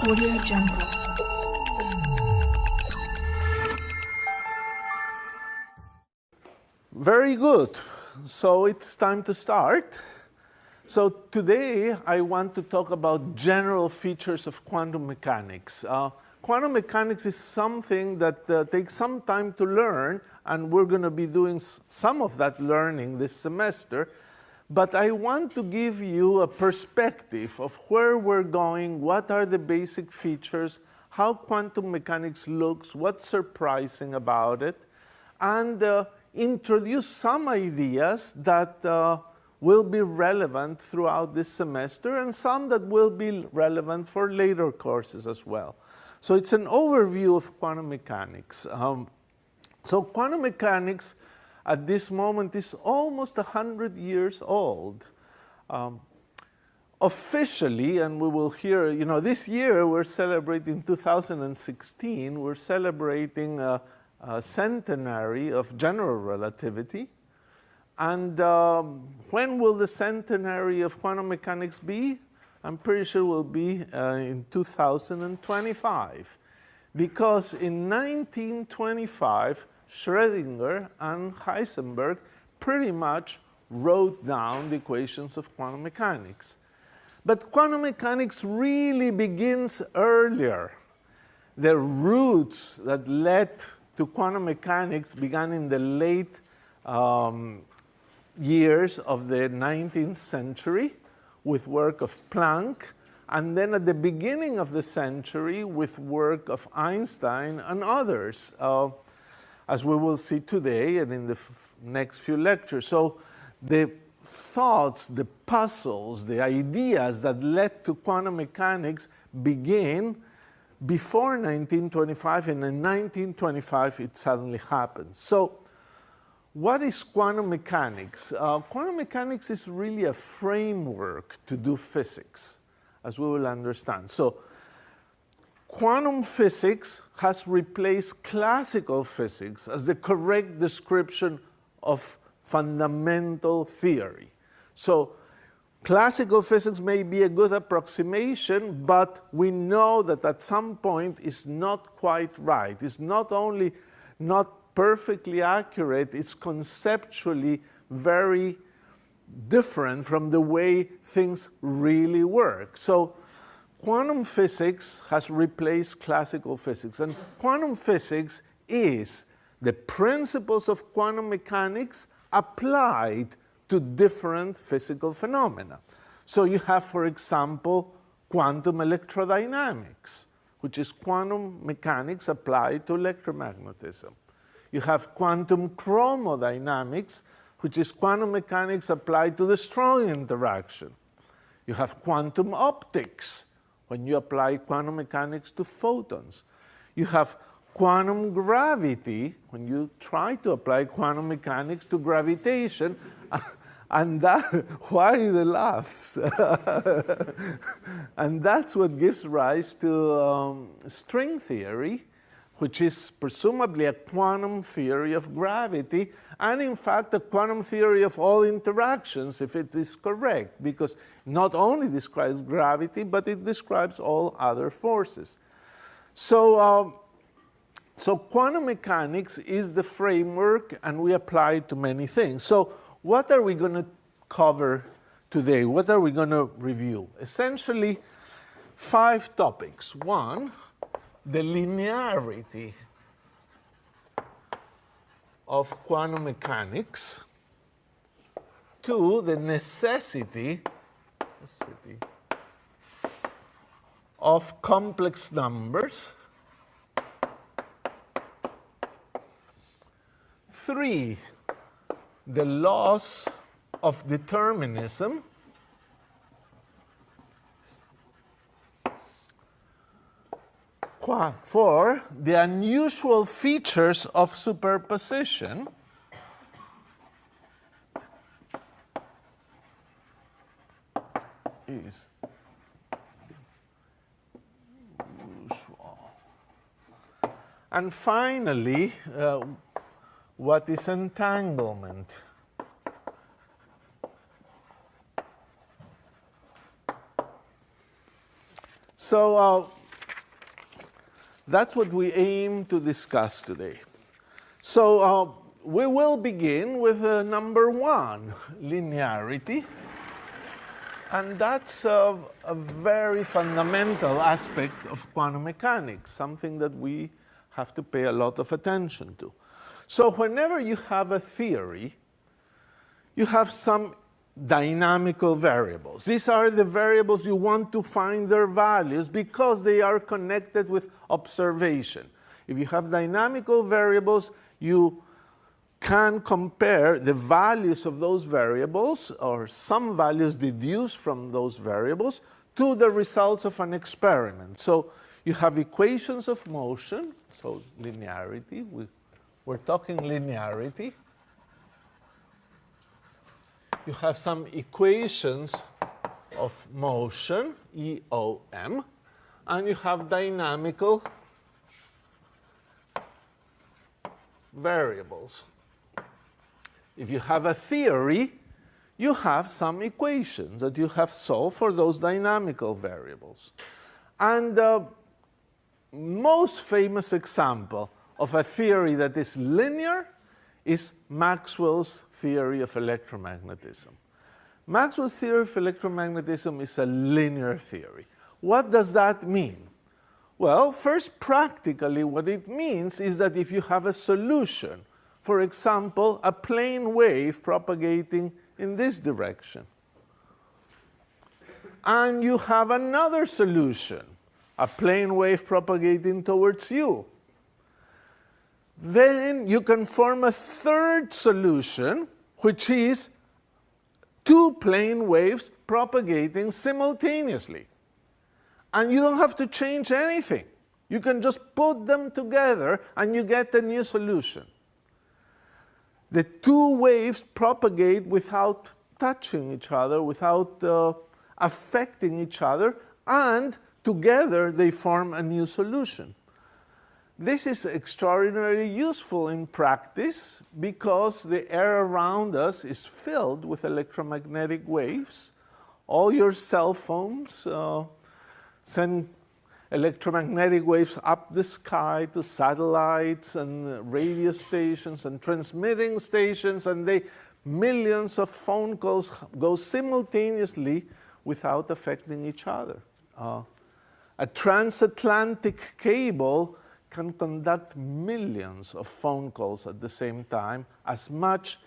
Audio Jungle. Very good. So it's time to start. So today I want to talk about general features of quantum mechanics. Quantum mechanics is something that takes some time to learn, and we're going to be doing some of that learning this semester. But I want to give you a perspective of where we're going, what are the basic features, how quantum mechanics looks, what's surprising about it, and introduce some ideas that will be relevant throughout this semester and some that will be relevant for later courses as well. So it's an overview of quantum mechanics. So quantum mechanics at this moment is almost 100 years old. Officially, and we will hear, this year we're celebrating 2016, we're celebrating a centenary of general relativity. And when will the centenary of quantum mechanics be? I'm pretty sure it will be in 2025. Because in 1925, Schrödinger and Heisenberg pretty much wrote down the equations of quantum mechanics. But quantum mechanics really begins earlier. The roots that led to quantum mechanics began in the late years of the 19th century with work of Planck, and then at the beginning of the century with work of Einstein and others, as we will see today and in the next few lectures. So the thoughts, the puzzles, the ideas that led to quantum mechanics begin before 1925, and in 1925 it suddenly happens. So what is quantum mechanics? Quantum mechanics is really a framework to do physics, as we will understand. So quantum physics has replaced classical physics as the correct description of fundamental theory. So classical physics may be a good approximation, but we know that at some point it's not quite right. It's not only not perfectly accurate, it's conceptually very different from the way things really work. So quantum physics has replaced classical physics, and quantum physics is the principles of quantum mechanics applied to different physical phenomena. So you have, for example, quantum electrodynamics, which is quantum mechanics applied to electromagnetism. You have quantum chromodynamics, which is quantum mechanics applied to the strong interaction. You have quantum optics, when you apply quantum mechanics to photons. You have quantum gravity, when you try to apply quantum mechanics to gravitation, and that, why the laughs? And that's what gives rise to string theory, which is presumably a quantum theory of gravity, and in fact a quantum theory of all interactions, if it is correct, because not only describes gravity, but it describes all other forces. So quantum mechanics is the framework, and we apply it to many things. So what are we going to cover today? What are we going to review? Essentially, 5 topics. 1, the linearity of quantum mechanics. 2, the necessity of complex numbers. 3, the laws of determinism. 4, the unusual features of superposition. 5 usual. And finally, what is entanglement? So That's what we aim to discuss today. So we will begin with number 1, linearity. And that's a very fundamental aspect of quantum mechanics, something that we have to pay a lot of attention to. So whenever you have a theory, you have some dynamical variables. These are the variables you want to find their values because they are connected with observation. If you have dynamical variables, you can compare the values of those variables, or some values deduced from those variables, to the results of an experiment. So you have equations of motion, so linearity. We're talking linearity. You have some equations of motion, EOM, and you have dynamical variables. If you have a theory, you have some equations that you have solved for those dynamical variables. And the most famous example of a theory that is linear is Maxwell's theory of electromagnetism. Maxwell's theory of electromagnetism is a linear theory. What does that mean? Well, first, practically, what it means is that if you have a solution, for example, a plane wave propagating in this direction, and you have another solution, a plane wave propagating towards you, then you can form a third solution, which is two plane waves propagating simultaneously. And you don't have to change anything. You can just put them together and you get a new solution. The two waves propagate without touching each other, without affecting each other, and together they form a new solution. This is extraordinarily useful in practice because the air around us is filled with electromagnetic waves. All your cell phones send electromagnetic waves up the sky to satellites and radio stations and transmitting stations, and millions of phone calls go simultaneously without affecting each other. A transatlantic cable can conduct millions of phone calls at the same time, as much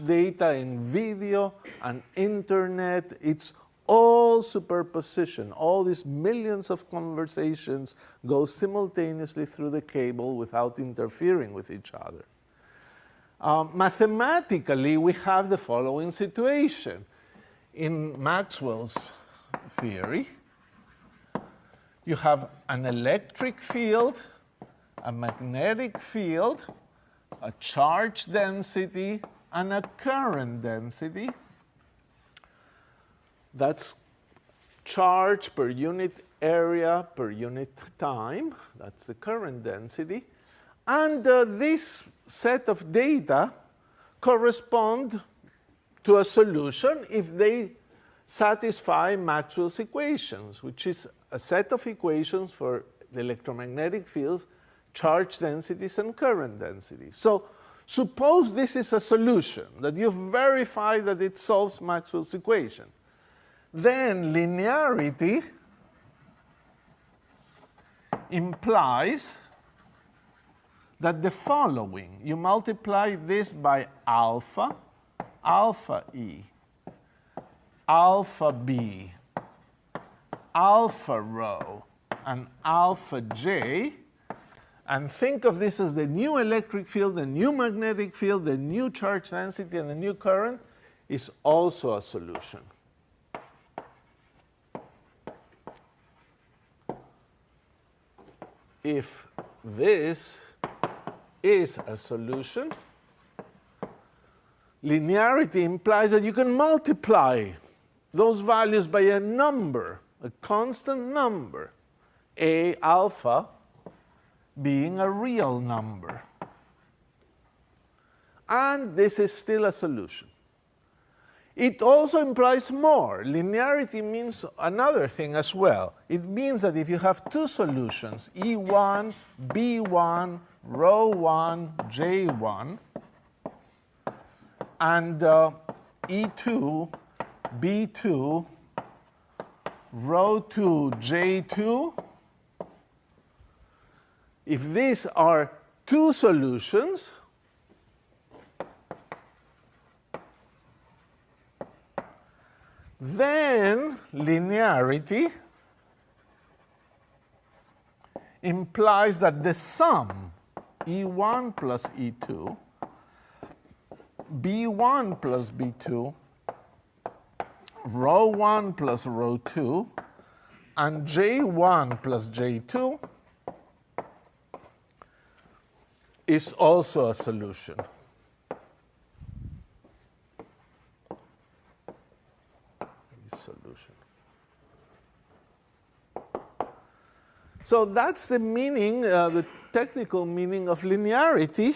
data in video and internet. It's all superposition. All these millions of conversations go simultaneously through the cable without interfering with each other. Mathematically, we have the following situation. In Maxwell's theory, you have an electric field, a magnetic field, a charge density, and a current density. That's charge per unit area per unit time. That's the current density. And this set of data correspond to a solution if they satisfy Maxwell's equations, which is a set of equations for the electromagnetic field, charge densities, and current densities. So suppose this is a solution, that you've verified that it solves Maxwell's equation. Then linearity implies that the following: you multiply this by alpha, alpha E, alpha B, alpha rho, and alpha J, and think of this as the new electric field, the new magnetic field, the new charge density, and the new current, is also a solution. If this is a solution, linearity implies that you can multiply those values by a number, a constant number, A alpha being a real number. And this is still a solution. It also implies more. Linearity means another thing as well. It means that if you have two solutions, E1, B1, row 1, J1, and E2, B2, row 2, J2, if these are two solutions, then linearity implies that the sum, E1 plus E2, B1 plus B2, row 1 plus row 2, and J1 plus J2 is also a solution. So that's the meaning, the technical meaning of linearity.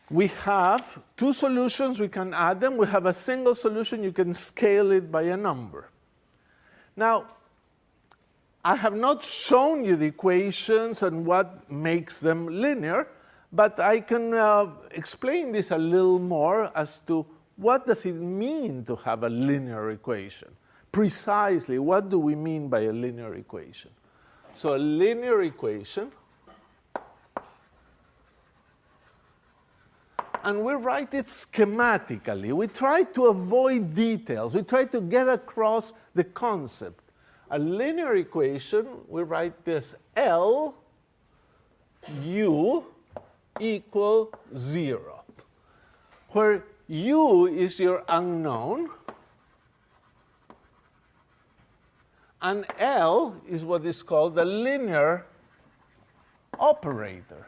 We have two solutions, we can add them. We have a single solution, you can scale it by a number. Now, I have not shown you the equations and what makes them linear, but I can explain this a little more as to what does it mean to have a linear equation. Precisely, what do we mean by a linear equation? So a linear equation, and we write it schematically. We try to avoid details. We try to get across the concept. A linear equation, we write this L u equal 0, where u is your unknown, and L is what is called the linear operator.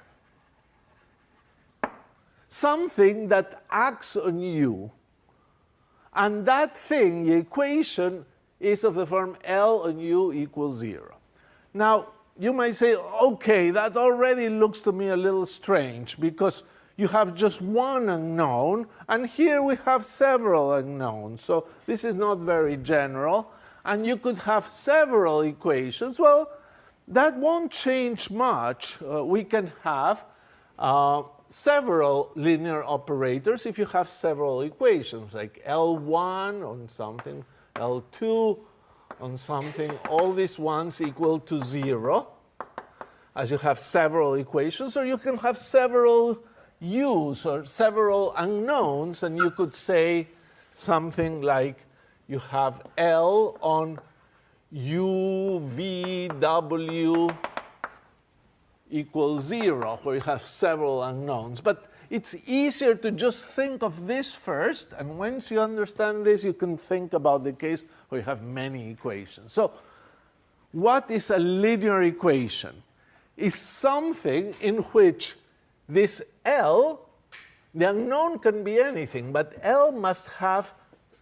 Something that acts on u. And that thing, the equation, is of the form L on u equals 0. Now, you might say, okay, that already looks to me a little strange because you have just one unknown, and here we have several unknowns. So this is not very general. And you could have several equations. Well, that won't change much. We can have several linear operators if you have several equations, like L1 on something, L2 on something, all these ones equal to 0, as you have several equations, or you can have several u's or several unknowns, and you could say something like you have L on u, v, w equals 0, where you have several unknowns. But it's easier to just think of this first, and once you understand this, you can think about the case where you have many equations. So what is a linear equation? It's something in which this L, the unknown can be anything, but L must have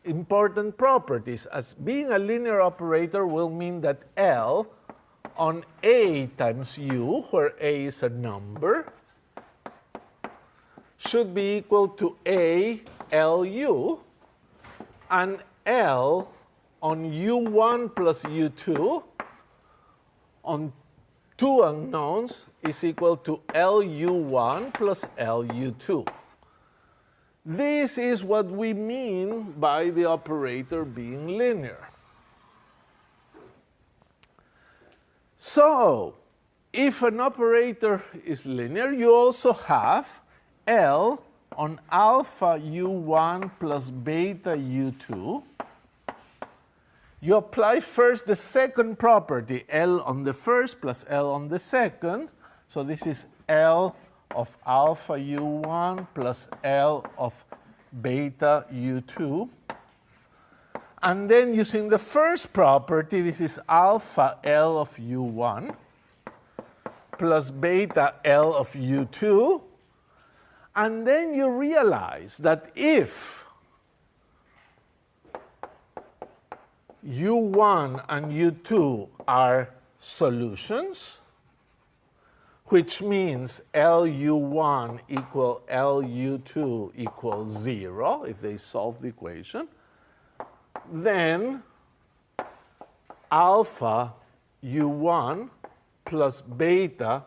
important properties. As being a linear operator will mean that L on A times U, where A is a number, should be equal to A LU, and L on U1 plus U2 on two unknowns is equal to LU1 plus LU2. This is what we mean by the operator being linear. So, if an operator is linear, you also have L on alpha U1 plus beta U2. You apply first the second property, L on the first plus L on the second. So this is L of alpha U1 plus L of beta U2. And then using the first property, this is alpha L of U1 plus beta L of U2. And then you realize that if U1 and U2 are solutions, which means LU1 equal LU2 equals 0, if they solve the equation, then alpha U1 plus beta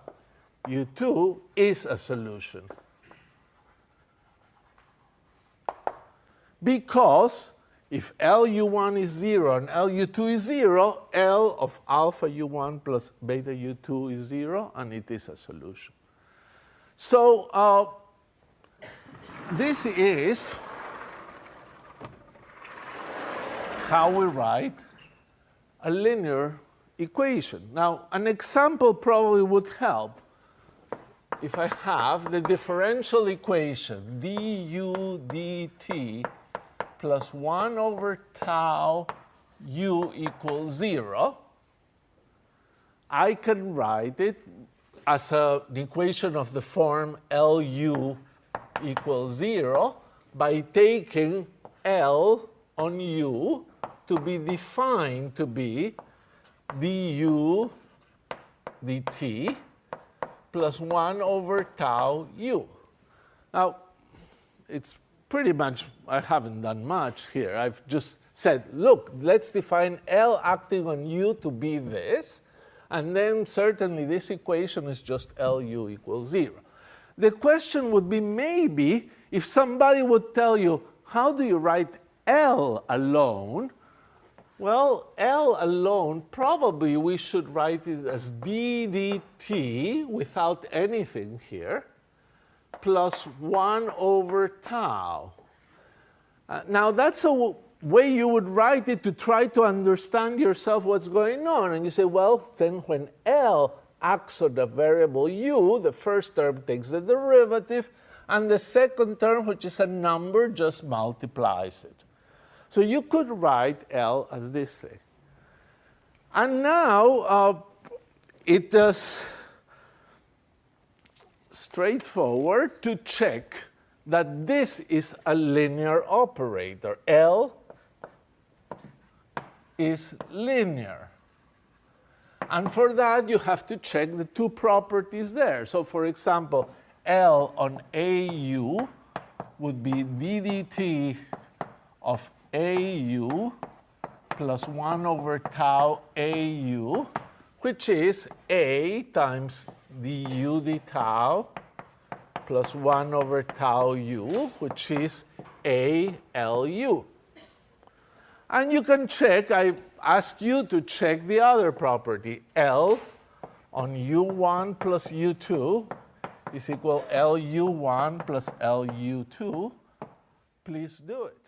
U2 is a solution. Because if LU1 is 0 and LU2 is 0, L of alpha U1 plus beta U2 is 0, and it is a solution. So this is how we write a linear equation. Now, an example probably would help. If I have the differential equation du dt plus 1 over tau u equals 0, I can write it as an equation of the form Lu equals 0 by taking L on u to be defined to be du dt plus 1 over tau u. Now, it's pretty much, I haven't done much here. I've just said, look, let's define L acting on u to be this, and then certainly this equation is just Lu equals 0. The question would be maybe if somebody would tell you, how do you write L alone? Well, L alone, probably we should write it as d dt without anything here, plus 1 over tau. Now, that's a way you would write it to try to understand yourself what's going on. And you say, well, then when L acts on the variable u, the first term takes the derivative, and the second term, which is a number, just multiplies it. So you could write L as this thing. And now it is straightforward to check that this is a linear operator. L is linear. And for that, you have to check the two properties there. So for example, L on AU would be d dt of AU plus 1 over tau AU, which is A times du d tau plus 1 over tau u, which is ALU. And you can check, I asked you to check the other property. L on u1 plus u2 is equal LU1 plus LU2. Please do it.